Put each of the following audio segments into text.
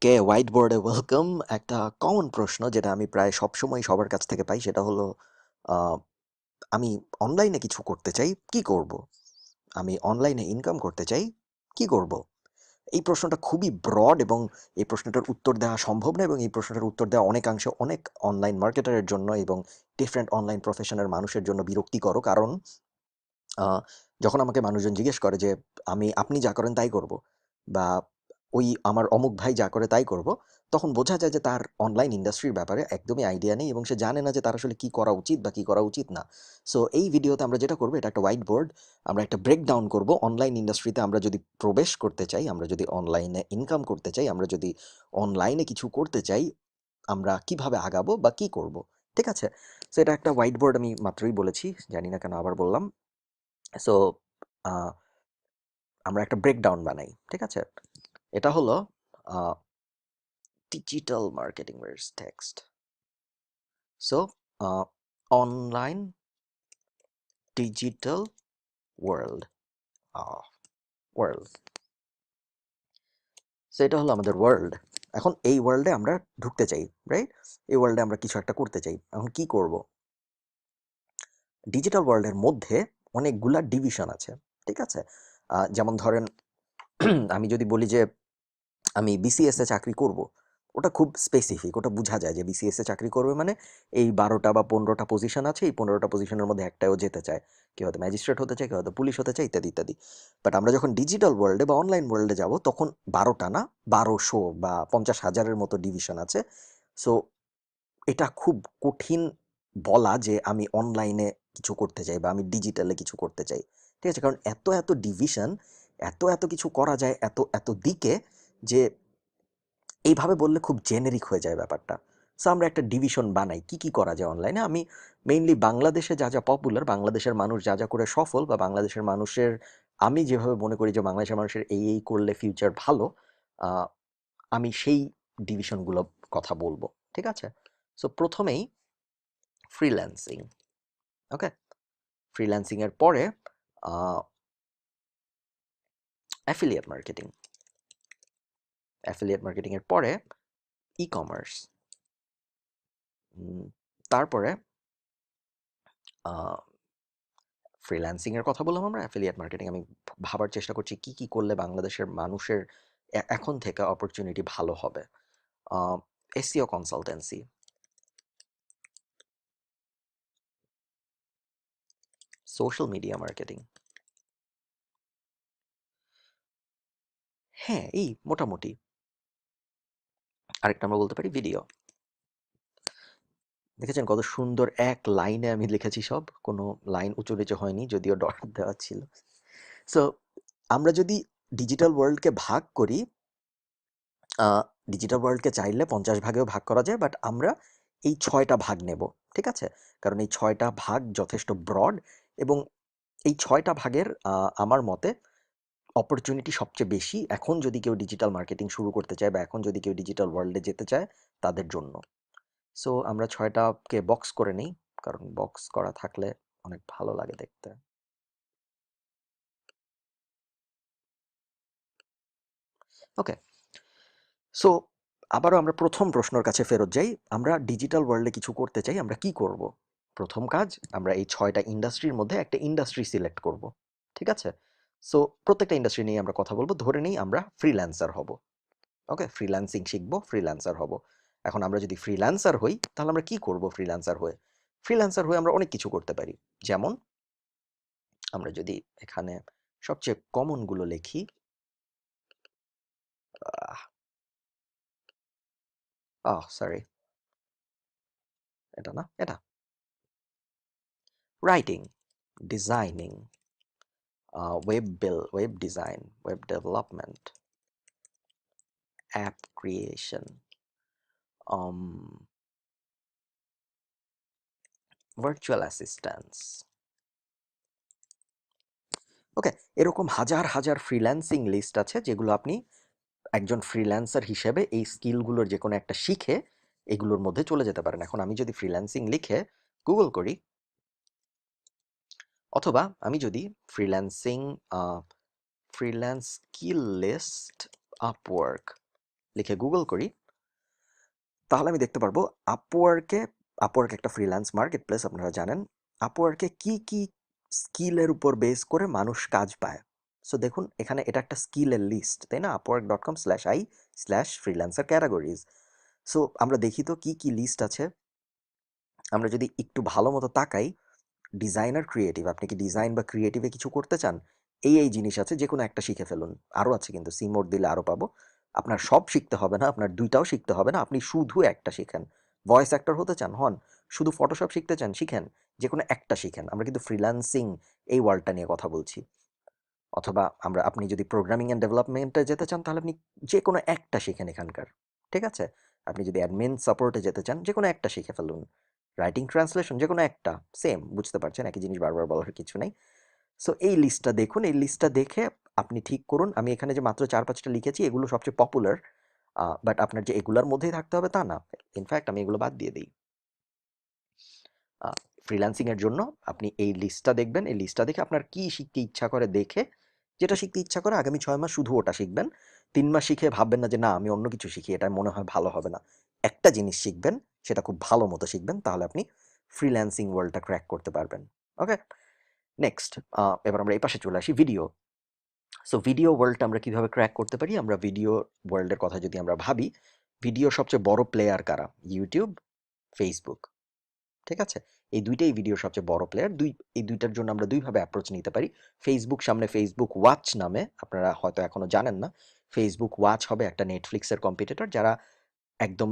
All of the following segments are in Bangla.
ওকে, হোয়াইট বোর্ডে ওয়েলকাম। একটা কমন প্রশ্ন যেটা আমি প্রায় সবসময় সবার কাছ থেকে পাই সেটা হলো, আহ, আমি অনলাইনে কিছু করতে চাই, কি করব? আমি অনলাইনে ইনকাম করতে চাই, কি করব? এই প্রশ্নটা খুবই ব্রড এবং এই প্রশ্নটার উত্তর দেওয়া সম্ভব না, এবং এই প্রশ্নটার উত্তর দেওয়া অনেকাংশে অনেক অনলাইন মার্কেটারের জন্য এবং ডিফারেন্ট অনলাইন প্রফেশনের মানুষের জন্য বিরক্তিকর। কারণ আহ, যখন আমাকে মানুষজন জিজ্ঞেস করে যে আপনি যা করেন তাই করব, বা ওই আমার অমুক ভাই যা করে তাই করব, তখন বোঝা যায় যে তার অনলাইন ইন্ডাস্ট্রির ব্যাপারে একদমই আইডিয়া নেই এবং সে জানে না যে তার আসলে কি করা উচিত বা কি করা উচিত না। সো এই ভিডিওতে আমরা যেটা করবো, এটা একটা হোয়াইট বোর্ড। আমরা একটা ব্রেকডাউন করব অনলাইন ইন্ডাস্ট্রিতে। আমরা যদি প্রবেশ করতে চাই, আমরা যদি অনলাইনে ইনকাম করতে চাই, আমরা যদি অনলাইনে কিছু করতে চাই, আমরা কিভাবে আগাবো বা কি করব। ঠিক আছে? সো এটা একটা হোয়াইট বোর্ড, আমি মাত্রই বলেছি, জানি না কেন আবার বললাম। সো আমরা একটা ব্রেকডাউন বানাই, ঠিক আছে? এটা হলো digital marketing verse text. So online digital world, world. So এটা হলো আমাদের ওয়ার্ল্ড। এখন এই ওয়ার্ল্ডে আমরা ঢুকতে চাই, রাইট? এই ওয়ার্ল্ডে আমরা কিছু একটা করতে চাই। এখন কি করব? ডিজিটাল ওয়ার্ল্ডের মধ্যে অনেকগুলা ডিভিশন আছে, ঠিক আছে? যেমন ধরেন, আমি যদি বলি যে আমি বিসিএস এ চাকরি করব, ওটা খুব স্পেসিফিক, ওটা বোঝা যায় যে বিসিএস এ চাকরি করবে মানে এই 12টা বা 15টা পজিশন আছে, এই 15টা পজিশনের মধ্যে একটাও যেতে চায়। কেউ হয়তো ম্যাজিস্ট্রেট হতে চায়, কেউ হয়তো পুলিশ হতে চায়, ইত্যাদি ইত্যাদি। বাট আমরা যখন ডিজিটাল ওয়ার্ল্ডে বা অনলাইন ওয়ার্ল্ডে যাব, তখন 12টা না, 1200 বা 50,000-এর মতো ডিভিশন আছে। সো এটা খুব কঠিন বলা যে আমি অনলাইনে কিছু করতে চাই বা আমি ডিজিটালে কিছু করতে চাই, ঠিক আছে? কারণ এত এত ডিভিশন, এত এত কিছু করা যায় এত এত দিকে, যে এইভাবে বললে খুব জেনেরিক হয়ে যায় ব্যাপারটা। সো আমরা একটা ডিভিশন বানাই কি কি করা যায় অনলাইনে। আমি মেইনলি বাংলাদেশে যা যা পপুলার, বাংলাদেশের মানুষ যা যা করে সফল, বা বাংলাদেশের মানুষের, আমি যেভাবে মনে করি যে বাংলাদেশের মানুষের এই এই করলে ফিউচার ভালো, আহ, আমি সেই ডিভিশনগুলো কথা বলবো, ঠিক আছে? সো প্রথমেই ফ্রিল্যান্সিং। ওকে, ফ্রিল্যান্সিং এর পরে অ্যাফিলিয়েট মার্কেটিং, অ্যাফিলিয়েট মার্কেটিং এর পরে ই কমার্স, তারপরে ফ্রিল্যান্সিং এর কথা বললাম, আমরা অ্যাফিলিয়েট মার্কেটিং। আমি ভাবার চেষ্টা করছি কি কি করলে বাংলাদেশের মানুষের এখন থেকে অপরচুনিটি ভালো হবে। SEO consultancy, social media marketing. হ্যাঁ, এই মোটামুটি। আরেকটা আমরা বলতে পারি ভিডিও। দেখেছেন কত সুন্দর এক লাইনে আমি লিখেছি সব, কোনো লাইন উঁচু নিচু হয়নি, যদিও ডট দেওয়া ছিল। সো আমরা যদি ডিজিটাল ওয়ার্ল্ডকে ভাগ করি, ডিজিটাল ওয়ার্ল্ডকে চাইলে 50 ভাগেও ভাগ করা যায়, বাট আমরা এই 6টা ভাগ নেব, ঠিক আছে? কারণ এই 6টা ভাগ যথেষ্ট ব্রড, এবং এই 6টা ভাগের আমার মতে অপরচুনিটি সবচেয়ে বেশি এখন যদি কেউ ডিজিটাল মার্কেটিং শুরু করতে চায়, বা এখন যদি কেউ ডিজিটাল ওয়ার্ল্ডে যেতে চায়, তাদের জন্য। সো আমরা 6টাকে বক্স করে নিই, কারণ বক্স করা থাকলে অনেক ভালো লাগে দেখতে। ওকে, সো আবারও আমরা প্রথম প্রশ্নের কাছে ফেরত যাই। আমরা ডিজিটাল ওয়ার্ল্ডে কিছু করতে চাই, আমরা কি করব? প্রথম কাজ, আমরা এই 6টা ইন্ডাস্ট্রির মধ্যে একটা ইন্ডাস্ট্রি সিলেক্ট করব, ঠিক আছে? সো প্রত্যেকটা ইন্ডাস্ট্রি নিয়ে আমরা কথা বলবো। ধরে নিই আমরা ফ্রিল্যান্সার হব। ওকে, ফ্রিল্যান্সিং শিখবো, ফ্রিল্যান্সার হব। এখন আমরা যদি ফ্রিল্যান্সার হই, তাহলে আমরা কি করব ফ্রিল্যান্সার হয়ে? ফ্রিল্যান্সার হয়ে আমরা অনেক কিছু করতে পারি। যেমন আমরা যদি এখানে সবচেয়ে কমন গুলো লিখি, সরি, এটা না, এটা writing, designing, web design, web development, app creation, virtual assistance. Okay, এরকম হাজার হাজার ফ্রিল্যান্সিং লিস্ট আছে, যেগুলো আপনি একজন ফ্রিল্যান্সার হিসেবে এই স্কিলগুলোর যে কোনো একটা শিখে এগুলোর মধ্যে চলে যেতে পারেন। এখন আমি যদি ফ্রিল্যান্সিং লিখে গুগল করি, অথবা আমি যদি freelancing freelance skill list Upwork লিখে গুগল করি, তাহলে আমি দেখতে পারবো আপওয়ার্ক একটা ফ্রিল্যান্স মার্কেট প্লেস, আপনারা জানেন। আপওয়ার্কে কি কি স্কিলের উপর বেস করে মানুষ কাজ পায়। সো দেখুন এখানে এটা একটা স্কিলের লিস্ট, তাই না? upwork.com/i/freelancer categories. সো আমরা দেখি তো কি কি লিস্ট আছে। আমরা যদি একটু ভালো মতো তাকাই, ডিজাইনার ক্রিয়েটিভ, আপনি কি ডিজাইন বা ক্রিয়েটিভে কিছু করতে চান, এই জিনিস আছে, যে কোনো একটা শিখে ফেলুন। আরও আছে কিন্তু, সিমোড দিলে আরও পাবো। আপনার সব শিখতে হবে না, আপনার দুইটাও শিখতে হবে না, আপনি শুধু একটা শিখেন। ভয়েস অ্যাক্টর হতে চান, হন। শুধু ফটোশপ শিখতে চান, শিখেন। যে কোনো একটা শিখেন। আমরা কিন্তু ফ্রিল্যান্সিং এই ওয়ার্ল্ডটা নিয়ে কথা বলছি। অথবা আপনি যদি প্রোগ্রামিং অ্যান্ড ডেভেলপমেন্টে যেতে চান, তাহলে আপনি যে কোনো একটা শিখেন এখানকার। ঠিক আছে? আপনি যদি অ্যাডমিন সাপোর্টে যেতে চান, যে কোনো একটা শিখে ফেলুন। রাইটিং ট্রান্সলেশন, যে কোনো একটা, সেম, বুঝতে পারছেন, একই জিনিস বারবার বলার কিছু নেই। সো এই লিস্টটা দেখুন, এই লিস্টটা দেখে আপনি ঠিক করুন। আমি এখানে যে মাত্র 4-5টা লিখেছি, এগুলো সবচেয়ে পপুলার। বাট আপনার যে এগুলোর মধ্যেই থাকতে হবে তা না। ইনফ্যাক্ট আমি এগুলো বাদ দিয়ে দিই। ফ্রিল্যান্সিংয়ের জন্য আপনি এই লিস্টটা দেখবেন। এই লিস্টটা দেখে আপনার কি শিখতে ইচ্ছা করে দেখে, যেটা শিখতে ইচ্ছা করে আগামী 6 মাস শুধু ওটা শিখবেন। 3 মাস শিখে ভাববেন না যে না আমি অন্য কিছু শিখি, এটা মনে হয় ভালো হবে না। একটা জিনিস শিখবেন, সেটা খুব ভালো মতো শিখবেন, তাহলে আপনি ফ্রিল্যান্সিং ওয়ার্ল্ডটা ক্র্যাক করতে পারবেন। ওকে? নেক্সট, এবার আমরা এই পাশে চলে আসি, ভিডিও। সো ভিডিও ওয়ার্ল্ডটা আমরা কিভাবে ক্র্যাক করতে পারি? আমরা ভিডিও ওয়ার্ল্ডের কথা যদি আমরা ভাবি, ভিডিও সবচেয়ে বড় প্লেয়ার কারা? YouTube, Facebook. ঠিক আছে? এই দুইটাই ভিডিওর সবচেয়ে বড় প্লেয়ার। এই দুইটার জন্য আমরা দুইভাবে অ্যাপ্রোচ নিতে পারি। ফেসবুক সামনে ফেসবুক ওয়াচ নামে, আপনারা হয়তো এখনো জানেন না। ফেসবুক ওয়াচ হবে একটা নেটফ্লিক্সের কম্পিটিটর, যারা একদম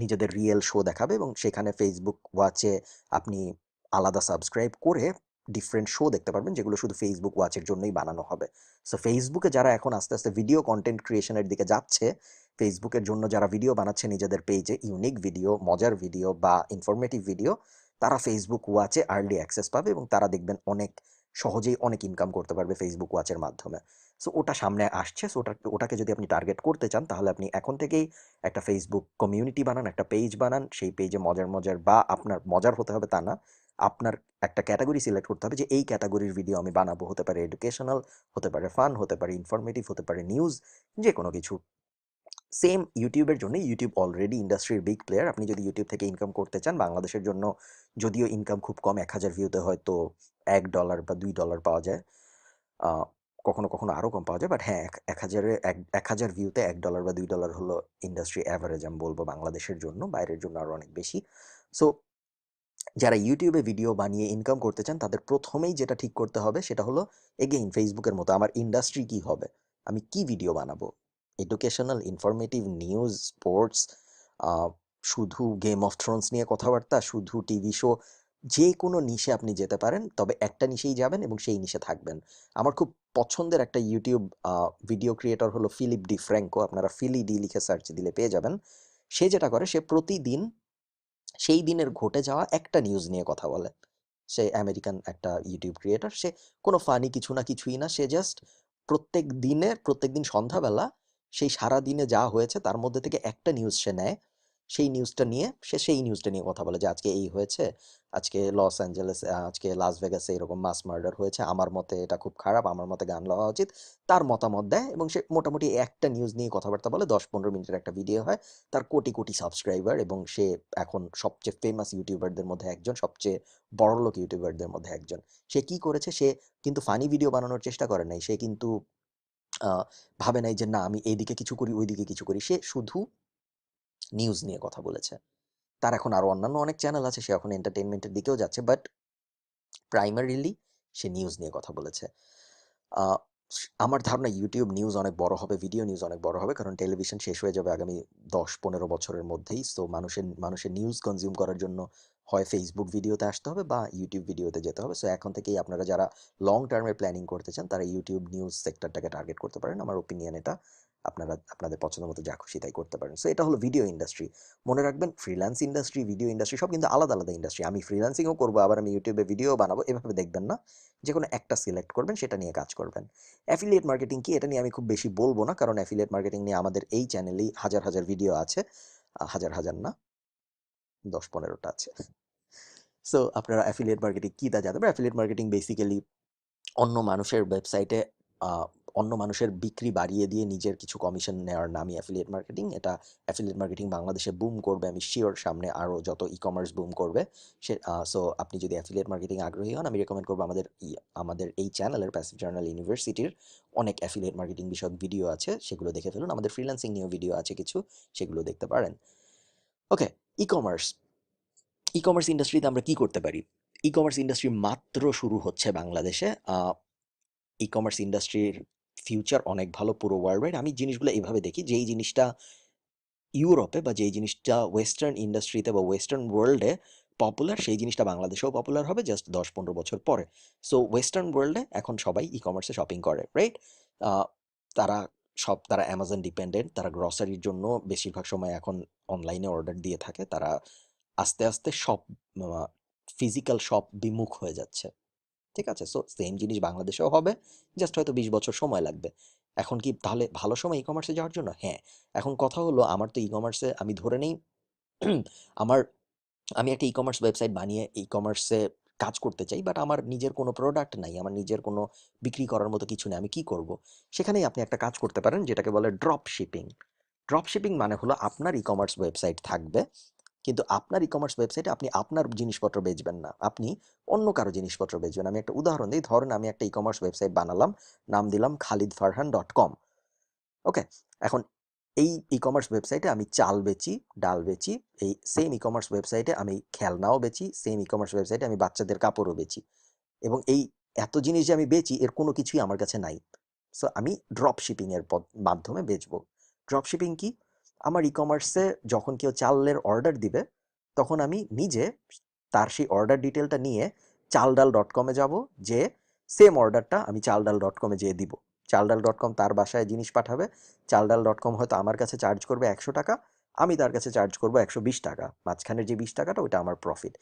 নিজেদের রিয়েল শো দেখাবে, এবং সেখানে ফেসবুক ওয়াচে আপনি আলাদা সাবস্ক্রাইব করে ডিফারেন্ট শো দেখতে পারবেন, যেগুলো শুধু ফেসবুক ওয়াচের জন্যই বানানো হবে। সো ফেসবুকে যারা এখন আস্তে আস্তে ভিডিও কন্টেন্ট ক্রিয়েশনের দিকে যাচ্ছে, ফেসবুকের জন্য যারা ভিডিও বানাচ্ছে নিজেদের পেজে, ইউনিক ভিডিও, মজার ভিডিও বা ইনফরমেটিভ ভিডিও, তারা ফেসবুক ওয়াচে আর্লি অ্যাক্সেস পাবে, এবং তারা দেখবেন অনেক সহজেই অনেক ইনকাম করতে পারবে ফেসবুক ওয়াচের মাধ্যমে। সো ওটা সামনে আসছে। সো ওটাকে যদি আপনি টার্গেট করতে চান, তাহলে আপনি এখন থেকেই একটা ফেসবুক কমিউনিটি বানান, একটা পেজ বানান। সেই পেজে মজার মজার, বা আপনার মজার হতে হবে তা না, আপনার একটা ক্যাটাগরি সিলেক্ট করতে হবে যে এই ক্যাটাগরির ভিডিও আমি বানাবো। হতে পারে এডুকেশনাল, হতে পারে ফান, হতে পারে ইনফরমেটিভ, হতে পারে নিউজ, যে কোনো কিছু। সেম ইউটিউবের জন্য, ইউটিউব অলরেডি ইন্ডাস্ট্রির বিগ প্লেয়ার। আপনি যদি ইউটিউব থেকে ইনকাম করতে চান, বাংলাদেশের জন্য যদিও ইনকাম খুব কম, 1000 ভিউতে হয়তো $1 বা $2 পাওয়া যায়। আহ, কখনো কখনো আরও কম পাওয়া যায়, বাট হ্যাঁ, 1000 ভিউতে $1 বা $2 হলো ইন্ডাস্ট্রি অ্যাভারেজ, আমি বলবো বাংলাদেশের জন্য। বাইরের জন্য আরও অনেক বেশি। সো যারা ইউটিউবে ভিডিও বানিয়ে ইনকাম করতে চান, তাদের প্রথমেই যেটা ঠিক করতে হবে সেটা হলো, এগেইন ফেসবুকের মতো, আমার ইন্ডাস্ট্রি কি হবে, আমি কি ভিডিও বানাবো। এডুকেশনাল, ইনফরমেটিভ, নিউজ, স্পোর্টস, শুধু গেম অফ থ্রোনস নিয়ে কথাবার্তা, শুধু টিভি শো, যে কোনো নিশে আপনি যেতে পারেন, তবে একটা নিশেই যাবেন এবং সেই নিশে থাকবেন। আমার খুব পছন্দের একটা ইউটিউব ভিডিও ক্রিয়েটর হলো ফিলিপ ডি ফ্র্যাঙ্কো। আপনারা ফিলি ডি লিখে সার্চ দিলে পেয়ে যাবেন। সে যেটা করে, সে প্রতিদিন সেই দিনের ঘটে যাওয়া একটা নিউজ নিয়ে কথা বলে। সে আমেরিকান একটা ইউটিউব ক্রিয়েটর। সে কোনো ফানি কিছু না, কিছুই না। সে জাস্ট প্রত্যেকদিন সন্ধ্যাবেলা সেই সারাদিনে যা হয়েছে তার মধ্যে থেকে একটা নিউজ সে নেয়। সেই নিউজটা নিয়ে কথা বলে যে আজকে এই হয়েছে, আজকে লস অ্যাঞ্জেলেস, আজকে লাস ভেগাসে এরকম মাস মার্ডার হয়েছে, আমার মতে এটা খুব খারাপ, আমার মতে গান লওয়া উচিত। তার মতামত দেয়, এবং সে মোটামুটি একটা নিউজ নিয়ে কথাবার্তা বলে, 10-15 মিনিটের একটা ভিডিও হয়। তার কোটি কোটি সাবস্ক্রাইবার, এবং সে এখন সবচেয়ে ফেমাস ইউটিউবারদের মধ্যে একজন, সবচেয়ে বড়লোক ইউটিউবারদের মধ্যে একজন। সে কি করেছে, সে কিন্তু ফানি ভিডিও বানানোর চেষ্টা করে নাই। সে কিন্তু আহ, ভাবে নাই যে না আমি এইদিকে কিছু করি, ওইদিকে কিছু করি। সে শুধু নিউজ নিয়ে কথা বলেছে। তার এখন আরো অন্যান্য অনেক চ্যানেল আছে, সে এখন এন্টারটেইনমেন্টের দিকেও যাচ্ছে, বাট প্রাইমারিলি সে নিউজ নিয়ে কথা বলেছে। আহ, আমার ধারণা ইউটিউব নিউজ অনেক বড় হবে, ভিডিও নিউজ অনেক বড় হবে, কারণ টেলিভিশন শেষ হয়ে যাবে আগামী 10-15 বছরের মধ্যেই। সো মানুষের নিউজ কনজিউম করার জন্য হয় ফেসবুক ভিডিওতে আসতে হবে বা ইউটিউব ভিডিওতে যেতে হবে। সো এখন থেকেই আপনারা যারা লং টার্মে প্ল্যানিং করতে চান, তারা ইউটিউব নিউজ সেক্টরটাকে টার্গেট করতে পারেন। আমার ওপিনিয়ন এটা। আপনারা আপনাদের পছন্দ মতো যা খুশি তাই করতে পারেন। সো এটা হলো ভিডিও ইন্ডাস্ট্রি। মনে রাখবেন, ফ্রিল্যান্স ইন্ডাস্ট্রি, ভিডিও ইন্ডাস্ট্রি সব কিন্তু আলাদা আলাদা ইন্ডাস্ট্রি। আমি ফ্রিল্যান্সিংও করবো, আবার আমি ইউটিউবে ভিডিও বানাবো, এভাবে দেখবেন না। যে কোনো একটা সিলেক্ট করবেন, সেটা নিয়ে কাজ করবেন। অ্যাফিলিয়েট মার্কেটিং কি, এটা নিয়ে আমি খুব বেশি বলবো না, কারণ অ্যাফিলিয়েট মার্কেটিং নিয়ে আমাদের এই চ্যানেলেই হাজার হাজার ভিডিও আছে। হাজার হাজার না, 10-15টা আছে। সো আপনারা অ্যাফিলিয়েট মার্কেটিং কি তা জানতে পারেন। অ্যাফিলিয়েট মার্কেটিং বেসিক্যালি অন্য মানুষের ওয়েবসাইটে অন্য মানুষের বিক্রি বাড়িয়ে দিয়ে নিজের কিছু কমিশন নেওয়ার নামই অ্যাফিলিয়েট মার্কেটিং। এটা অ্যাফিলিয়েট মার্কেটিং বাংলাদেশে বুম করবে, আমি শিওর। সামনে আরও যত ই কমার্স বুম করবে সে সো আপনি যদি অ্যাফিলিয়েট মার্কেটিং আগ্রহী হন, আমি রেকমেন্ড করবো আমাদের এই চ্যানেলের প্যাসিভ জার্নাল ইউনিভার্সিটির অনেক অ্যাফিলিয়েট মার্কেটিং বিষয়ক ভিডিও আছে, সেগুলো দেখে ফেলুন। আমাদের ফ্রিল্যান্সিং নিয়েও ভিডিও আছে কিছু, সেগুলো দেখতে পারেন। ওকে, ই কমার্স। ই কমার্স ইন্ডাস্ট্রিতে আমরা কি করতে পারি? ই কমার্স ইন্ডাস্ট্রি মাত্র শুরু হচ্ছে বাংলাদেশে। ই কমার্স ইন্ডাস্ট্রির ফিউচার অনেক ভালো পুরো ওয়ার্ল্ড ওয়াইড। আমি জিনিসগুলো এইভাবে দেখি, যেই জিনিসটা ইউরোপে বা যেই জিনিসটা ওয়েস্টার্ন ইন্ডাস্ট্রিতে বা ওয়েস্টার্ন ওয়ার্ল্ডে পপুলার, সেই জিনিসটা বাংলাদেশেও পপুলার হবে জাস্ট 10-15 বছর পরে। সো ওয়েস্টার্ন ওয়ার্ল্ডে এখন সবাই ই কমার্সে শপিং করে, রাইট? তারা তারা অ্যামাজন ডিপেন্ডেন্ট, তারা গ্রসারির জন্য বেশিরভাগ সময় এখন অনলাইনে অর্ডার দিয়ে থাকে। তারা আস্তে আস্তে শপ, ফিজিক্যাল শপ বিমুখ হয়ে যাচ্ছে, ঠিক আছে? সো সেম জিনিস বাংলাদেশেও হবে, জাস্ট হয়তো 20 বছর সময় লাগবে। এখন কি তাহলে ভালো সময় ই কমার্সে যাওয়ার জন্য? হ্যাঁ। এখন কথা হলো, আমার তো ই কমার্সে, আমি ধরে নেই আমার আমি একটা ই কমার্স ওয়েবসাইট বানিয়ে ই কমার্সে কাজ করতে চাই, বাট আমার নিজের কোনো প্রোডাক্ট নাই, আমার নিজের কোনো বিক্রি করার মতো কিছু নেই। আমি কি করব? সেখানেই আপনি একটা কাজ করতে পারেন যেটাকে বলে ড্রপ শিপিং। ড্রপ শিপিং মানে হলো আপনার ই কমার্স ওয়েবসাইট থাকবে, কিন্তু আপনার ই কমার্স ওয়েবসাইটে আপনি আপনার জিনিসপত্র বেচবেন না, আপনি অন্য কারো জিনিসপত্র বেচবেন। আমি একটা উদাহরণ দিই, ধরেন আমি একটা ই কমার্স ওয়েবসাইট বানালাম, নাম দিলাম khalidfarhan.com। ওকে, এখন এই ই কমার্স ওয়েবসাইটে আমি চাল বেচি, ডাল বেচি। এই সেম ই কমার্স ওয়েবসাইটে আমি খেলনাও বেচি, সেম ই কমার্স ওয়েবসাইটে আমি বাচ্চাদের কাপড়ও বেচি। এবং এই এত জিনিস যে আমি বেচি, এর কোনো কিছুই আমার কাছে নাই। সো আমি ড্রপ শিপিংয়ের মাধ্যমে বেচবো। ড্রপ শিপিং কি? আমার ই কমার্সে যখন কেউ চালের অর্ডার দিবে, তখন আমি নিজে তার সেই অর্ডার ডিটেলটা নিয়ে চালডাল.কমে যাব, যে সেম অর্ডারটা আমি চালডাল.কমে যেয়ে দিব। চালডাল.কম তার বাসায় জিনিস পাঠাবে, চালডাল.কম হয়তো আমার কাছে চার্জ করবে 100 টাকা, আমি তার কাছে চার্জ করবো 120 টাকা। মাঝখানের যে 20 টাকাটা, ওইটা আমার প্রফিট।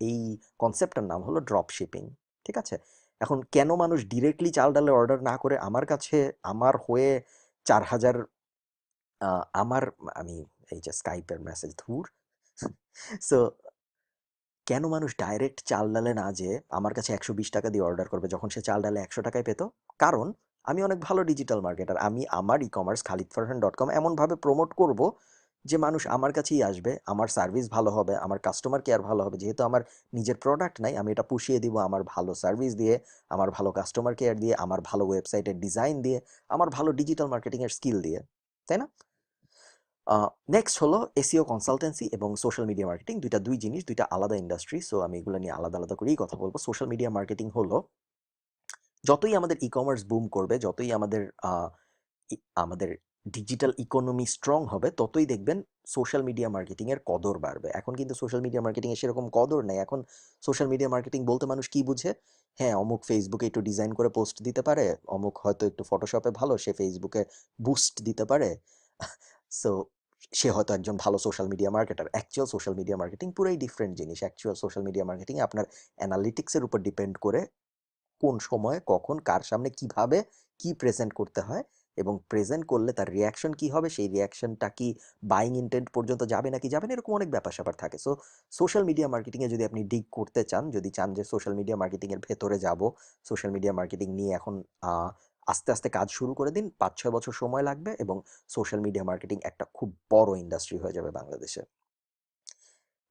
এই কনসেপ্টটার নাম হলো ড্রপ শিপিং, ঠিক আছে? এখন কেন মানুষ ডিরেক্টলি চাল ডালের অর্ডার না করে আমার কাছে, আমার হয়ে 4,000, আমার, আমি এই যে স্কাইপের মেসেজ ধুর সো কেন মানুষ ডাইরেক্ট চাল ডালে না যেয়ে আমার কাছে 120 টাকা দিয়ে অর্ডার করবে, যখন সে চাল ডালে 100 টাকায় পেত? কারণ আমি অনেক ভালো ডিজিটাল মার্কেটার। আমি আমার ই কমার্স khalidfarhan.com এমনভাবে প্রমোট করব যে মানুষ আমার কাছেই আসবে, আমার সার্ভিস ভালো হবে, আমার কাস্টমার কেয়ার ভালো হবে। যেহেতু আমার নিজের প্রোডাক্ট নাই, আমি এটা পুষিয়ে দিব আমার ভালো সার্ভিস দিয়ে, আমার ভালো কাস্টমার কেয়ার দিয়ে, আমার ভালো ওয়েবসাইটের ডিজাইন দিয়ে, আমার ভালো ডিজিটাল মার্কেটিংয়ের স্কিল দিয়ে, তাই না? নেক্সট হলো এসইও কনসালটেন্সি এবং সোশ্যাল মিডিয়া মার্কেটিং। দুই জিনিস, দুইটা আলাদা ইন্ডাস্ট্রি। সো আমি এগুলো নিয়ে আলাদা আলাদা করেই কথা বলবো। সোশ্যাল মিডিয়া মার্কেটিং হলো, যতই আমাদের ই কমার্স বুম করবে, যতই আমাদের ডিজিটাল ইকোনমি স্ট্রং হবে, ততই দেখবেন সোশ্যাল মিডিয়া মার্কেটিংয়ের কদর বাড়বে। এখন কিন্তু সোশ্যাল মিডিয়া মার্কেটিংয়ে সেরকম কদর নেই। এখন সোশ্যাল মিডিয়া মার্কেটিং বলতে মানুষ কি বুঝে? হ্যাঁ, অমুক ফেসবুকে একটু ডিজাইন করে পোস্ট দিতে পারে, অমুক হয়তো একটু ফটোশপে ভালো, সে ফেসবুকে বুস্ট দিতে পারে। সো সে হয়তো একজন ভালো social media marketer. Actual social media marketing পুরাই ডিফারেন্ট জিনিস। অ্যাকচুয়াল সোশ্যাল মিডিয়া মার্কেটিংয়ে আপনার অ্যানালিটিক্সের উপর ডিপেন্ড করে কোন সময়, কখন, কার সামনে, কিভাবে কি প্রেজেন্ট করতে হয়, এবং প্রেজেন্ট করলে তার রিয়াকশন কি হবে, সেই রিয়াকশনটা কি বাইং ইন্টেন্ট পর্যন্ত যাবে নাকি যাবে না, এরকম অনেক ব্যাপার স্যাপার থাকে। সো সোশ্যাল মিডিয়া মার্কেটিংয়ে যদি আপনি ডিগ করতে চান, যদি চান যে সোশ্যাল মিডিয়া মার্কেটিংয়ের ভেতরে যাব, সোশ্যাল মিডিয়া মার্কেটিং নিয়ে এখন আস্তে আস্তে কাজ শুরু করে দিন। 5-6 বছর সময় লাগবে এবং সোশ্যাল মিডিয়া মার্কেটিং একটা খুব বড় ইন্ডাস্ট্রি হয়ে যাবে বাংলাদেশে।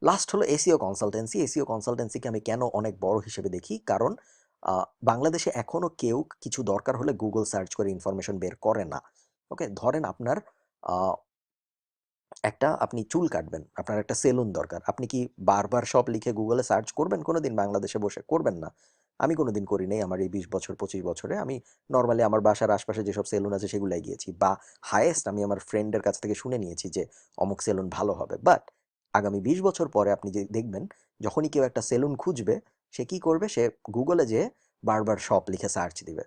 লাস্ট হলো এসইও কনসালটেন্সি। এসইও কনসালটেন্সিকে আমি কেন অনেক বড় হিসেবে দেখি? কারণ বাংলাদেশে এখনো কেউ কিছু দরকার হলে গুগল সার্চ করে ইনফরমেশন বের করে না। ওকে, ধরেন আপনার আপনি চুল কাটবেন, আপনার একটা সেলুন দরকার। আপনি কি বারবার শপ লিখে গুগলে সার্চ করবেন কোনোদিন? বাংলাদেশে বসে করবেন না। আমি কোনোদিন করি নাই আমার এই 20 বছর 25 বছরে। আমি নর্মালি আমার বাসার আশপাশে যেসব সেলুন আছে সেগুলাই গিয়েছি, বা হায়েস্ট আমি আমার ফ্রেন্ডের কাছ থেকে শুনে নিয়েছি যে অমুক সেলুন ভালো হবে। বাট আগামী 20 বছর পরে আপনি যে দেখবেন, যখনই কেউ একটা সেলুন খুঁজবে, সে কি করবে? সে গুগলে যেয়ে বারবার শপ লিখে সার্চ দিবে।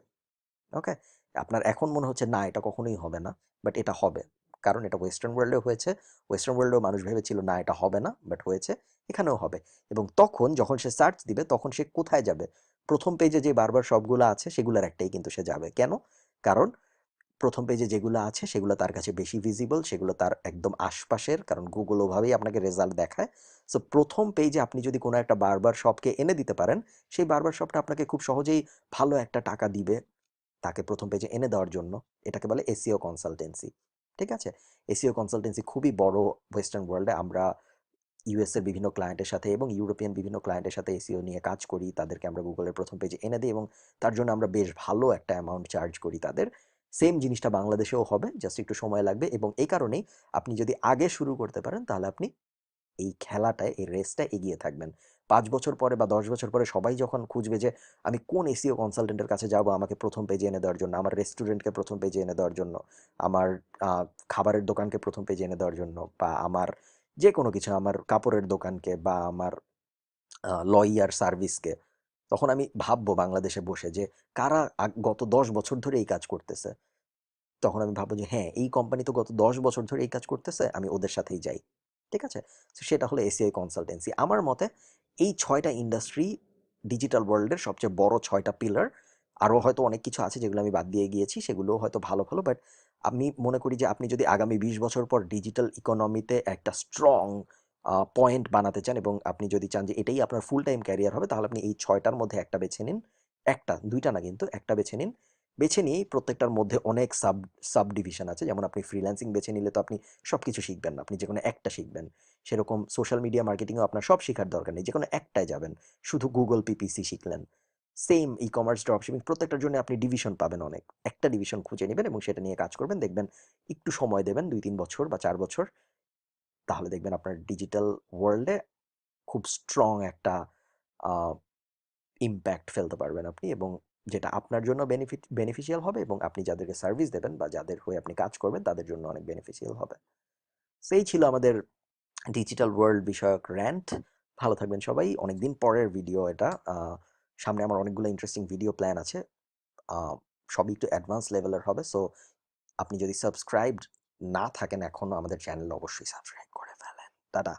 ওকে, আপনার এখন মনে হচ্ছে না এটা কখনোই হবে না, বাট এটা হবে। কারণ এটা ওয়েস্টার্ন ওয়ার্ল্ডেও হয়েছে। ওয়েস্টার্ন ওয়ার্ল্ডেও মানুষ ভেবেছিল না এটা হবে না, বাট হয়েছে, এখানেও হবে। এবং তখন যখন সে সার্চ দিবে, তখন সে কোথায় যাবে? প্রথম পেজে যে বারবার সবগুলো আছে সেগুলোর একটাই কিন্তু সে যাবে। কেন? কারণ প্রথম পেজে যেগুলো আছে সেগুলো তার কাছে বেশি ভিজিবল, সেগুলো তার একদম আশপাশের, কারণ গুগল ওভাবেই আপনাকে রেজাল্ট দেখায়। সো প্রথম পেজে আপনি যদি কোনো একটা বারবার শপকে এনে দিতে পারেন, সেই বারবার শপটা আপনাকে খুব সহজেই ভালো একটা টাকা দিবে, তাকে প্রথম পেজে এনে দেওয়ার জন্য, এটাকে বলে এসইও কনসালটেন্সি। ঠিক আছে? এসইও কনসালটেন্সি খুবই বড় ওয়েস্টার্ন ওয়ার্ল্ডে। আমরা ইউএস এর বিভিন্ন ক্লায়েন্টের সাথে এবং ইউরোপিয়ান বিভিন্ন ক্লায়েন্টের সাথে এসইও নিয়ে কাজ করি। তাদেরকে আমরা গুগলের প্রথম পেজে এনে দিই এবং তার জন্য আমরা বেশ ভালো একটা অ্যামাউন্ট চার্জ করি তাদের। সেম জিনিসটা বাংলাদেশেও হবে, জাস্ট একটু সময় লাগবে এবং এই কারণেই আপনি যদি আগে শুরু করতে পারেন তাহলে আপনি এই খেলাটায়, এই রেসটা এগিয়ে থাকবেন। ৫ বছর পরে বা ১০ বছর পরে সবাই যখন খুঁজবে যে আমি কোন এসইও কনসালটেন্টের কাছে যাবো আমাকে প্রথম পেজে এনে দেওয়ার জন্য, আমার রেস্টুরেন্টকে প্রথম পেজে এনে দেওয়ার জন্য, আমার আ খাবারের দোকানকে প্রথম পেজে এনে দেওয়ার জন্য, বা আমার যেকোনো কিছু, আমার কাপড়ের দোকানকে বা আমার লইয়ার সার্ভিসকে, তখন আমি ভাববো বাংলাদেশে বসে যে কারা গত ১০ বছর ধরে এই কাজ করতেছে। তখন আমি ভাববো যে হ্যাঁ, এই কোম্পানি তো গত ১০ বছর ধরে এই কাজ করতেছে, আমি ওদের সাথেই যাই। ঠিক আছে? তো সেটা হলো এসিআই কনসালটেন্সি। আমার মতে এই ৬ টা ইন্ডাস্ট্রি ডিজিটাল ওয়ার্ল্ডের সবচেয়ে বড় ৬ টা পিলার। আরো হয়তো অনেক কিছু আছে যেগুলো আমি বাদ দিয়ে গিয়েছি, সেগুলোও হয়তো ভালো, ভালো। বাট আমি মনে করি যে আপনি যদি আগামী ২০ বছর পর ডিজিটাল ইকোনমিতে একটা স্ট্রং পয়েন্ট বানাতে চান এবং আপনি যদি চান যে এটাই আপনার ফুল টাইম ক্যারিয়ার হবে, তাহলে আপনি এই ৬ টার মধ্যে একটা বেছে নিন। একটা, ২ টা না কিন্তু, একটা বেছে নিন। বেছে নিয়েই প্রত্যেকটার মধ্যে অনেক সাব ডিভিশন আছে। যেমন আপনি ফ্রিল্যান্সিং বেছে নিলে তো আপনি সবকিছু শিখবেন না। আপনি যেকোনো একটা শিখবেন। সেরকম সোশ্যাল মিডিয়া মার্কেটিংও আপনার সব শিখার দরকার নেই। যেকোনো একটায় যাবেন। শুধু Google PPC শিখলেন। সেইম ই-কমার্স, ড্রপশিপিং প্রত্যেকটার জন্য আপনি ডিভিশন পাবেন অনেক। একটা ডিভিশন খুঁজে নিবেন এবং সেটা নিয়ে কাজ করবেন। দেখবেন একটু সময় দেবেন ২-৩ বছর বা ৪ বছর। তাহলে দেখবেন আপনার ডিজিটাল ওয়ার্ল্ডে খুব স্ট্রং একটা আ ইমপ্যাক্ট ফেলতে পারবেন আপনি এবং যেটা আপনার জন্য বেনিফিশিয়াল হবে এবং আপনি যাদেরকে সার্ভিস দেবেন বা যাদের হয়ে আপনি কাজ করবেন তাদের জন্য অনেক বেনিফিশিয়াল হবে। সো এই ছিল আমাদের ডিজিটাল ওয়ার্ল্ড বিষয়ক র‍্যান্ট। ভালো থাকবেন সবাই। অনেকদিন পরের ভিডিও এটা। সামনে আমার অনেকগুলো ইন্টারেস্টিং ভিডিও প্ল্যান আছে। আ সবই একটু অ্যাডভান্স লেভেলের হবে। সো আপনি যদি সাবস্ক্রাইবড না থাকেন এখনো আমাদের চ্যানেলে, অবশ্যই সাবস্ক্রাইব করে ফেলেন। টাটা।